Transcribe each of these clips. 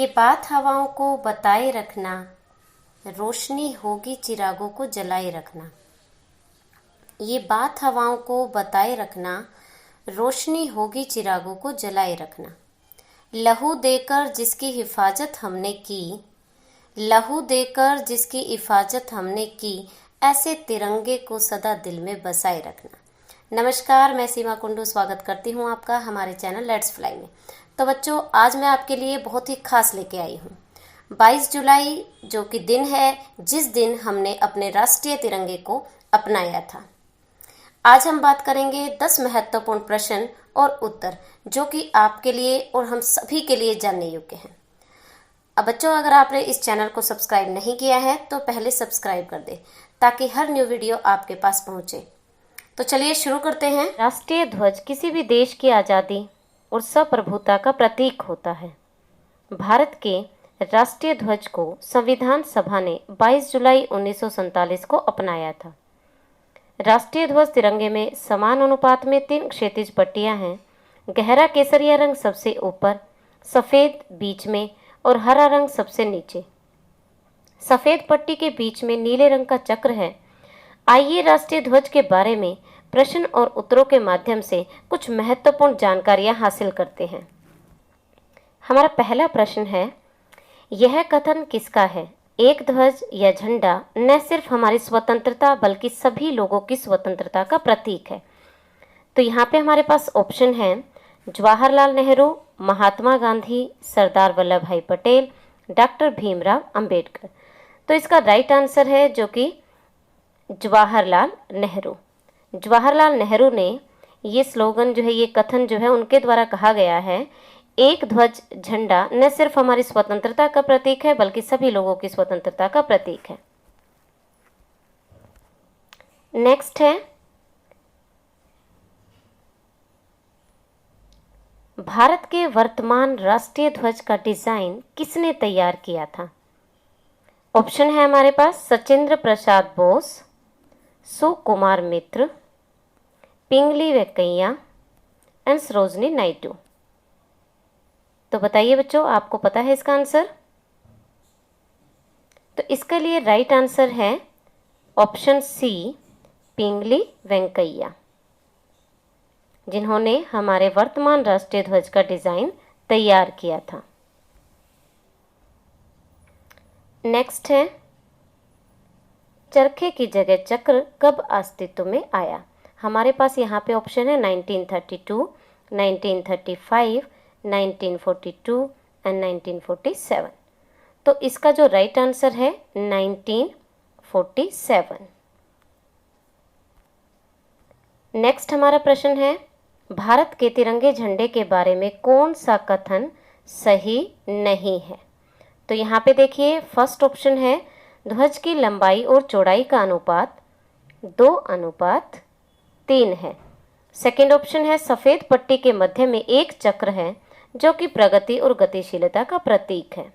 ये बात हवाओं को बताए रखना, रोशनी होगी चिरागों को जलाए रखना। ये बात हवाओं को बताए रखना, रोशनी होगी चिरागों को जलाए रखना। लहू देकर जिसकी हिफाजत हमने की, लहू देकर जिसकी हिफाजत हमने की, ऐसे तिरंगे को सदा दिल में बसाए रखना। नमस्कार, मैं सीमा कुंडू स्वागत करती हूँ आपका हमारे चैनल लेट्स फ्लाई में। तो बच्चों, आज मैं आपके लिए बहुत ही खास लेके आई हूँ 22 जुलाई, जो कि दिन है जिस दिन हमने अपने राष्ट्रीय तिरंगे को अपनाया था। आज हम बात करेंगे 10 महत्वपूर्ण प्रश्न और उत्तर, जो कि आपके लिए और हम सभी के लिए जानने योग्य हैं। अब बच्चों, अगर आपने इस चैनल को सब्सक्राइब नहीं किया है तो पहले सब्सक्राइब कर दें, ताकि हर न्यू वीडियो आपके पास पहुंचे। तो चलिए शुरू करते हैं। राष्ट्रीय ध्वज किसी भी देश की आज़ादी और संप्रभुता का प्रतीक होता है। भारत के राष्ट्रीय ध्वज को संविधान सभा ने 22 जुलाई 1947 को अपनाया था। राष्ट्रीय ध्वज तिरंगे में समान अनुपात में 3 क्षैतिज पट्टियां हैं। गहरा केसरिया रंग सबसे ऊपर, सफ़ेद बीच में और हरा रंग सबसे नीचे। सफ़ेद पट्टी के बीच में नीले रंग का चक्र है। आइए राष्ट्रीय ध्वज के बारे में प्रश्न और उत्तरों के माध्यम से कुछ महत्वपूर्ण जानकारियां हासिल करते हैं। हमारा पहला प्रश्न है, यह कथन किसका है? एक ध्वज या झंडा न सिर्फ हमारी स्वतंत्रता बल्कि सभी लोगों की स्वतंत्रता का प्रतीक है। तो यहाँ पे हमारे पास ऑप्शन है जवाहरलाल नेहरू, महात्मा गांधी, सरदार वल्लभ भाई पटेल, डॉक्टर भीमराव अंबेडकर। तो इसका राइट आंसर है जो कि जवाहरलाल नेहरू। जवाहरलाल नेहरू ने ये स्लोगन जो है, ये कथन जो है उनके द्वारा कहा गया है, एक ध्वज झंडा न सिर्फ हमारी स्वतंत्रता का प्रतीक है बल्कि सभी लोगों की स्वतंत्रता का प्रतीक है। नेक्स्ट है, भारत के वर्तमान राष्ट्रीय ध्वज का डिजाइन किसने तैयार किया था? ऑप्शन है हमारे पास सचिंद्र प्रसाद बोस, सुकुमार मित्र, पिंगली वेंकैया एंड सरोजनी नायडू। तो बताइए बच्चों, आपको पता है इसका आंसर? तो इसके लिए राइट आंसर है ऑप्शन सी, पिंगली वेंकैया, जिन्होंने हमारे वर्तमान राष्ट्रीय ध्वज का डिजाइन तैयार किया था। नेक्स्ट है, चरखे की जगह चक्र कब अस्तित्व में आया? हमारे पास यहाँ पे ऑप्शन है 1932, 1935, 1942 एंड 1947। तो इसका जो राइट आंसर है 1947। नेक्स्ट हमारा प्रश्न है, भारत के तिरंगे झंडे के बारे में कौन सा कथन सही नहीं है? तो यहाँ पे देखिए, फर्स्ट ऑप्शन है ध्वज की लंबाई और चौड़ाई का अनुपात 2:3 है। सेकेंड ऑप्शन है सफ़ेद पट्टी के मध्य में एक चक्र है जो कि प्रगति और गतिशीलता का प्रतीक है।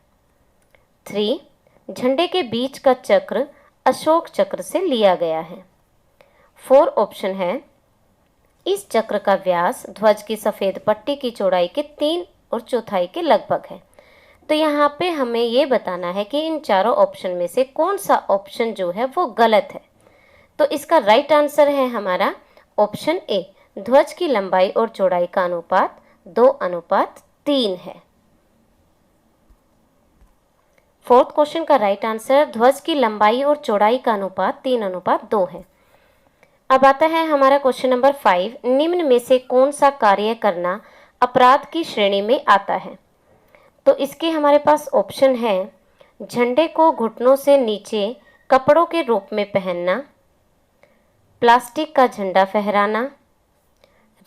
3, झंडे के बीच का चक्र अशोक चक्र से लिया गया है। 4 ऑप्शन है इस चक्र का व्यास ध्वज की सफ़ेद पट्टी की चौड़ाई के 3/4 के लगभग है। तो यहाँ पे हमें ये बताना है कि इन चारों ऑप्शन में से कौन सा ऑप्शन जो है वो गलत है। तो इसका राइट आंसर है हमारा ऑप्शन ए, ध्वज की लंबाई और चौड़ाई का अनुपात 2:3 है। फोर्थ क्वेश्चन का राइट आंसर ध्वज की लंबाई और चौड़ाई का अनुपात 3:2 है। अब आता है हमारा क्वेश्चन नंबर 5, निम्न में से कौन सा कार्य करना अपराध की श्रेणी में आता है? तो इसके हमारे पास ऑप्शन है झंडे को घुटनों से नीचे कपड़ों के रूप में पहनना, प्लास्टिक का झंडा फहराना,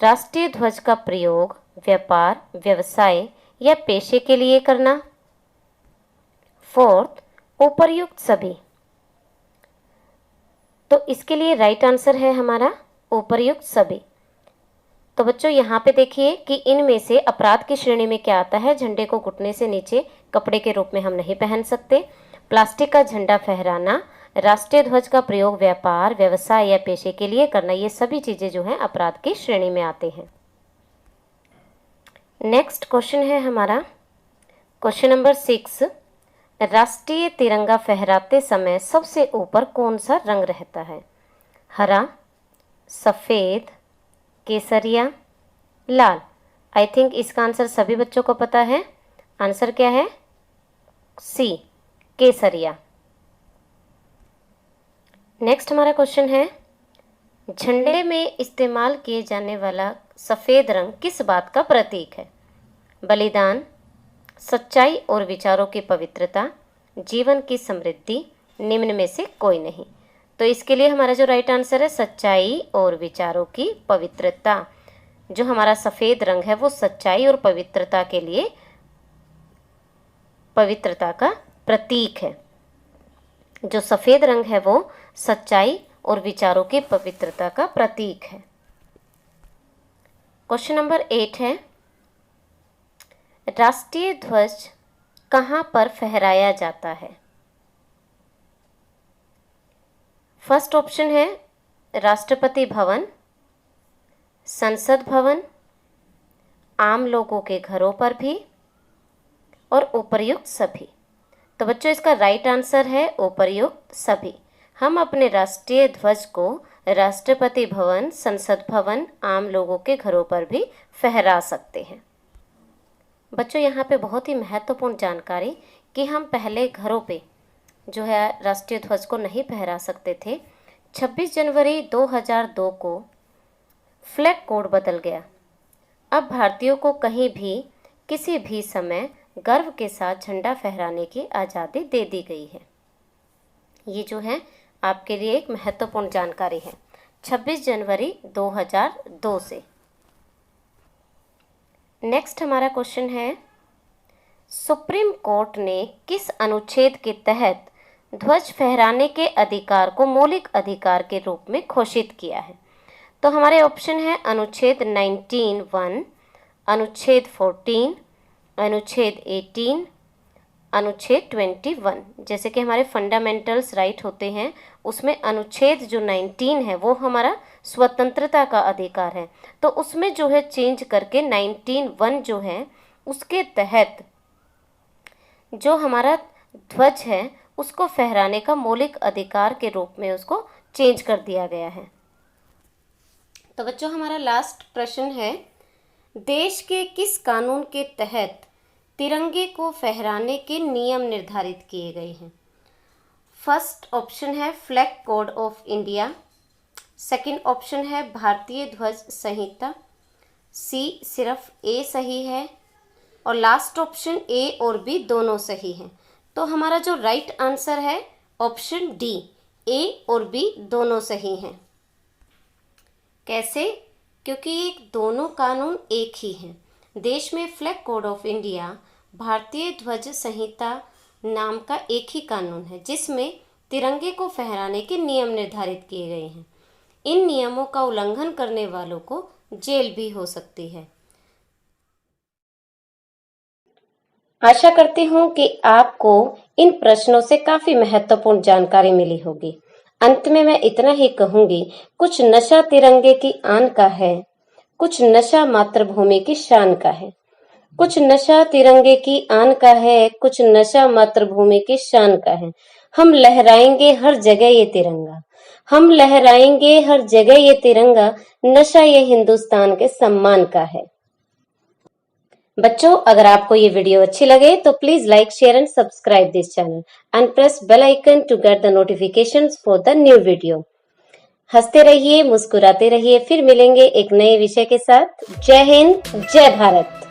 राष्ट्रीय ध्वज का प्रयोग व्यापार, व्यवसाय या पेशे के लिए करना। फोर्थ, उपर्युक्त सभी। तो इसके लिए राइट आंसर है हमारा उपर्युक्त सभी। तो बच्चों यहाँ पे देखिए कि इनमें से अपराध की श्रेणी में क्या आता है? झंडे को घुटने से नीचे कपड़े के रूप में हम नहीं पहन सकते, प्लास्टिक का झंडा फहराना, राष्ट्रीय ध्वज का प्रयोग व्यापार, व्यवसाय या पेशे के लिए करना, ये सभी चीजें जो हैं अपराध की श्रेणी में आते हैं। नेक्स्ट क्वेश्चन है हमारा, क्वेश्चन नंबर 6, राष्ट्रीय तिरंगा फहराते समय सबसे ऊपर कौन सा रंग रहता है? हरा, सफ़ेद, केसरिया, लाल। आई थिंक इसका आंसर सभी बच्चों को पता है। आंसर क्या है? सी, केसरिया। नेक्स्ट हमारा क्वेश्चन है, झंडे में इस्तेमाल किए जाने वाला सफ़ेद रंग किस बात का प्रतीक है? बलिदान, सच्चाई और विचारों की पवित्रता, जीवन की समृद्धि, निम्न में से कोई नहीं। तो इसके लिए हमारा जो राइट आंसर है सच्चाई और विचारों की पवित्रता। जो हमारा सफ़ेद रंग है वो सच्चाई और पवित्रता के लिए पवित्रता का प्रतीक है। जो सफ़ेद रंग है वो सच्चाई और विचारों की पवित्रता का प्रतीक है। क्वेश्चन नंबर 8 है, राष्ट्रीय ध्वज कहाँ पर फहराया जाता है? फर्स्ट ऑप्शन है राष्ट्रपति भवन, संसद भवन, आम लोगों के घरों पर भी और उपर्युक्त सभी। तो बच्चों इसका राइट आंसर है उपर्युक्त सभी। हम अपने राष्ट्रीय ध्वज को राष्ट्रपति भवन, संसद भवन, आम लोगों के घरों पर भी फहरा सकते हैं। बच्चों यहाँ पे बहुत ही महत्वपूर्ण जानकारी कि हम पहले घरों पे जो है राष्ट्रीय ध्वज को नहीं फहरा सकते थे। 26 जनवरी 2002 को फ्लैग कोड बदल गया। अब भारतीयों को कहीं भी किसी भी समय गर्व के साथ झंडा फहराने की आज़ादी दे दी गई है। ये जो है आपके लिए एक महत्वपूर्ण जानकारी है 26 जनवरी 2002 से। नेक्स्ट हमारा क्वेश्चन है, सुप्रीम कोर्ट ने किस अनुच्छेद के तहत ध्वज फहराने के अधिकार को मौलिक अधिकार के रूप में घोषित किया है? तो हमारे ऑप्शन है अनुच्छेद 19(1), अनुच्छेद 14, अनुच्छेद 18, अनुच्छेद 21। जैसे कि हमारे फंडामेंटल्स राइट होते हैं उसमें अनुच्छेद जो 19 है वो हमारा स्वतंत्रता का अधिकार है। तो उसमें जो है चेंज करके 19(1) जो है उसके तहत जो हमारा ध्वज है उसको फहराने का मौलिक अधिकार के रूप में उसको चेंज कर दिया गया है। तो बच्चों हमारा लास्ट प्रश्न है, देश के किस कानून के तहत तिरंगे को फहराने के नियम निर्धारित किए गए हैं? फर्स्ट ऑप्शन है flag code of India, second option है भारतीय ध्वज संहिता, सी सिर्फ ए सही है और लास्ट ऑप्शन ए और बी दोनों सही हैं। तो हमारा जो राइट आंसर है ऑप्शन डी, ए और बी दोनों सही हैं। कैसे? क्योंकि ये दोनों कानून एक ही हैं। देश में फ्लैग कोड ऑफ इंडिया, भारतीय ध्वज संहिता नाम का एक ही कानून है जिसमें तिरंगे को फहराने के नियम निर्धारित किए गए हैं। इन नियमों का उल्लंघन करने वालों को जेल भी हो सकती है। आशा करती हूँ कि आपको इन प्रश्नों से काफी महत्वपूर्ण जानकारी मिली होगी। अंत में मैं इतना ही कहूंगी, कुछ नशा तिरंगे की आन का है, कुछ नशा मातृभूमि की शान का है। कुछ नशा तिरंगे की आन का है, कुछ नशा मातृभूमि की शान का है। हम लहराएंगे हर जगह ये तिरंगा, हम लहराएंगे हर जगह ये तिरंगा, नशा ये हिंदुस्तान के सम्मान का है। बच्चों अगर आपको ये वीडियो अच्छी लगे तो please like, share and subscribe this channel and press bell icon to get the notifications for the new video. हंसते रहिए, मुस्कुराते रहिए, फिर मिलेंगे एक नए विषय के साथ। जय हिंद, जय भारत।